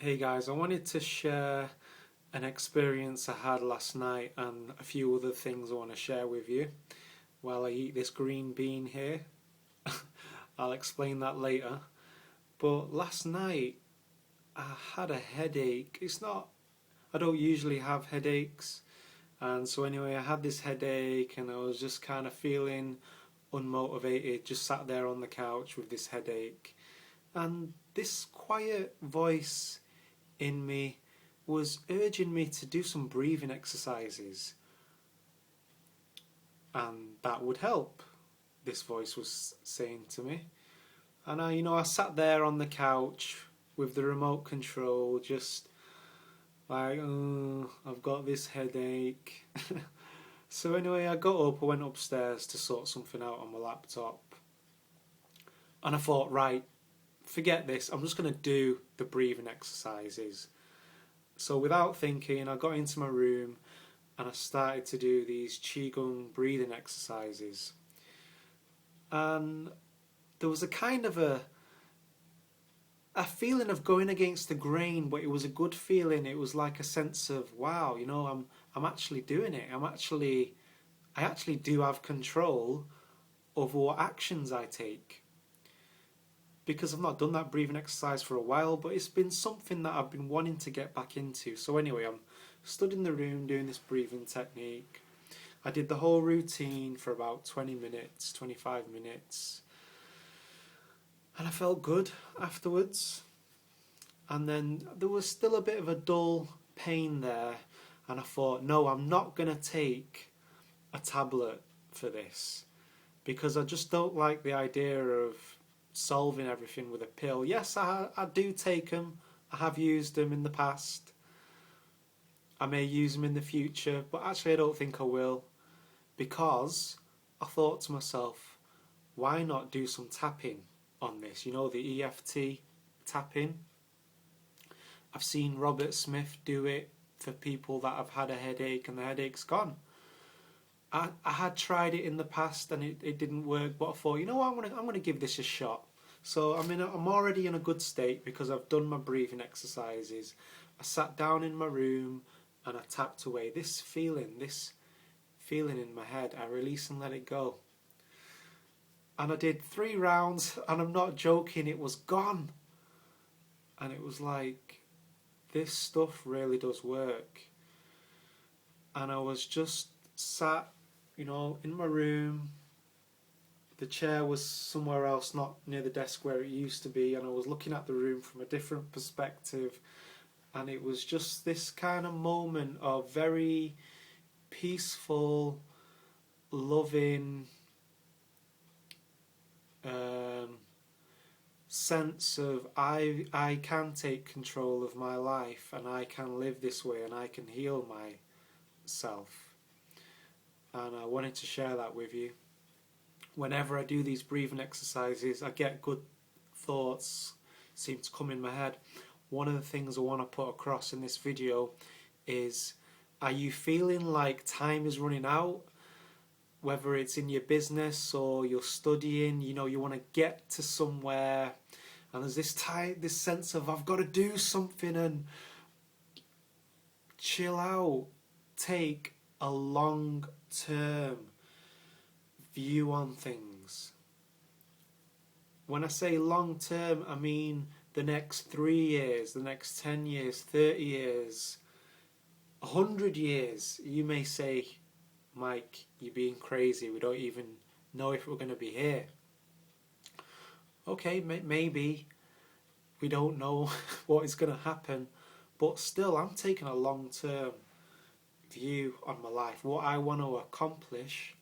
Hey guys, I wanted to share an experience I had last night and a few other things I want to share with you while I eat this green bean here. I'll explain that later. But last night I had a headache. I don't usually have headaches. And so, anyway, I had this headache and I was just kind of feeling unmotivated, just sat there on the couch with this headache. And this quiet voice in me was urging me to do some breathing exercises, and that would help. This voice was saying to me, and I sat there on the couch with the remote control, just like, oh, I've got this headache. So anyway, I got up, I went upstairs to sort something out on my laptop, and I thought, right, forget this. I'm just going to do the breathing exercises. So without thinking, I got into my room and I started to do these qigong breathing exercises. And there was a kind of a feeling of going against the grain, but it was a good feeling. It was like a sense of wow, I'm actually doing it. I actually do have control over what actions I take. Because I've not done that breathing exercise for a while, but it's been something that I've been wanting to get back into. So anyway, I'm stood in the room doing this breathing technique. I did the whole routine for about 20 minutes, 25 minutes, and I felt good afterwards. And then there was still a bit of a dull pain there, and I thought, no, I'm not going to take a tablet for this because I just don't like the idea of solving everything with a pill. Yes, I do take them. I have used them in the past. I may use them in the future, but actually I don't think I will, because I thought to myself, why not do some tapping on this? You know, the EFT tapping. I've seen Robert Smith do it for people that have had a headache and the headache's gone. I had tried it in the past and it didn't work, but I thought, you know what, I'm gonna give this a shot. So I'm already in a good state because I've done my breathing exercises. I sat down in my room and I tapped away this feeling in my head. I release and let it go. And I did 3 rounds, and I'm not joking, it was gone. And it was like, this stuff really does work. And I was just sat, in my room. The chair was somewhere else, not near the desk where it used to be, and I was looking at the room from a different perspective. And it was just this kind of moment of very peaceful, loving um, sense of I can take control of my life and I can live this way and I can heal myself. And I wanted to share that with you. Whenever I do these breathing exercises, I get good thoughts seem to come in my head. One of the things I want to put across in this video is, are you feeling like time is running out? Whether it's in your business or you're studying, you want to get to somewhere, and there's this sense of I've got to do something, and chill out. Take a long-term view on things. When I say long-term, I mean the next 3 years, the next 10 years, 30 years, 100 years. You may say, Mike, you're being crazy. We don't even know if we're going to be here. Okay, maybe we don't know what is going to happen, but still, I'm taking a long-term view on my life, what I want to accomplish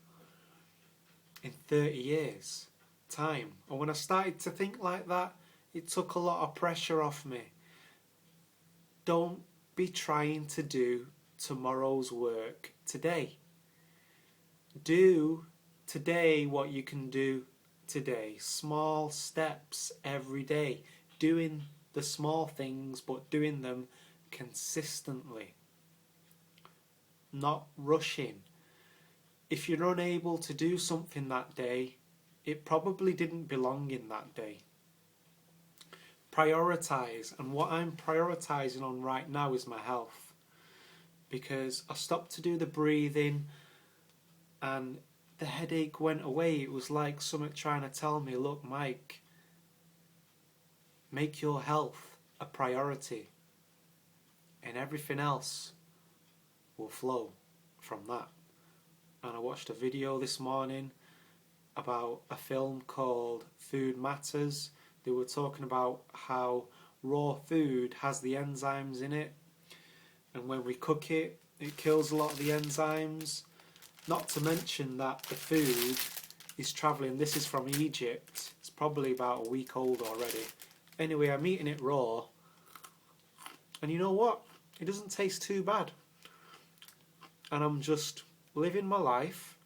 in 30 years' time. And when I started to think like that, it took a lot of pressure off me. Don't be trying to do tomorrow's work today. Do today what you can do today. Small steps every day. Doing the small things, but doing them consistently. Not rushing. If you're unable to do something that day, it probably didn't belong in that day. prioritise, and what I'm prioritising on right now is my health, because I stopped to do the breathing and the headache went away. It was like something trying to tell me, look Mike, make your health a priority and everything else will flow from that. And I watched a video this morning about a film called Food Matters. They were talking about how raw food has the enzymes in it, and when we cook it, it kills a lot of the enzymes. Not to mention that the food is travelling, this is from Egypt, it's probably about a week old already. Anyway, I'm eating it raw, and you know what? It doesn't taste too bad. And I'm just living my life.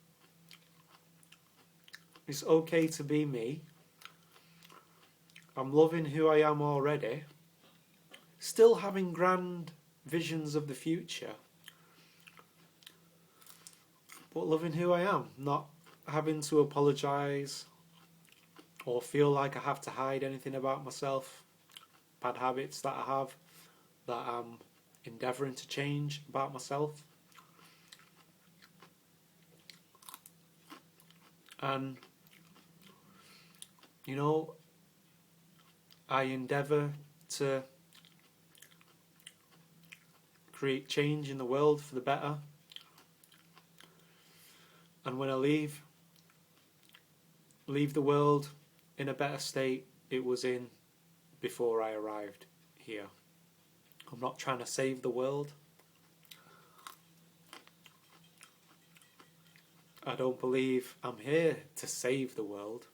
It's okay to be me. I'm loving who I am already. Still having grand visions of the future, but loving who I am, not having to apologise or feel like I have to hide anything about myself, bad habits that I have, that I'm endeavouring to change about myself. And, you know, I endeavour to create change in the world for the better. And when I leave the world in a better state it was in before I arrived here. I'm not trying to save the world. I don't believe I'm here to save the world.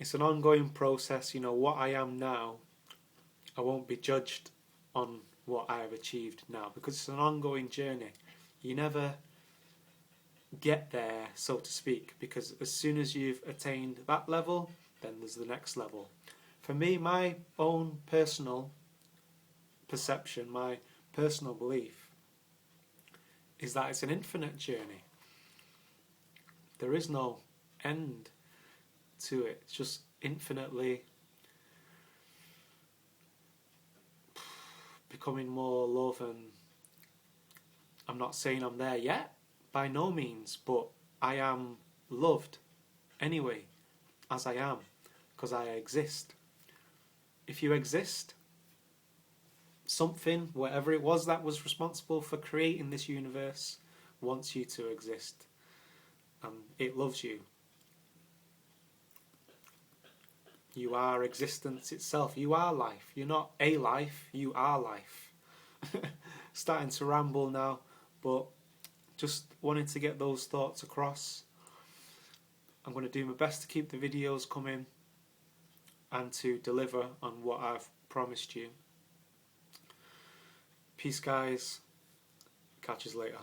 It's an ongoing process. You know, what I am now, I won't be judged on what I have achieved now, because it's an ongoing journey. You never get there, so to speak, because as soon as you've attained that level, then there's the next level. For me, my own personal perception, my personal belief, is that it's an infinite journey. There is no end to it. It's just infinitely becoming more love, and I'm not saying I'm there yet, by no means, but I am loved anyway, as I am, because I exist. If you exist, something, whatever it was that was responsible for creating this universe, wants you to exist, and it loves you. You are existence itself. You are life. You're not a life, you are life. Starting to ramble now, but just wanted to get those thoughts across. I'm going to do my best to keep the videos coming and to deliver on what I've promised you. Peace, guys. Catch us later.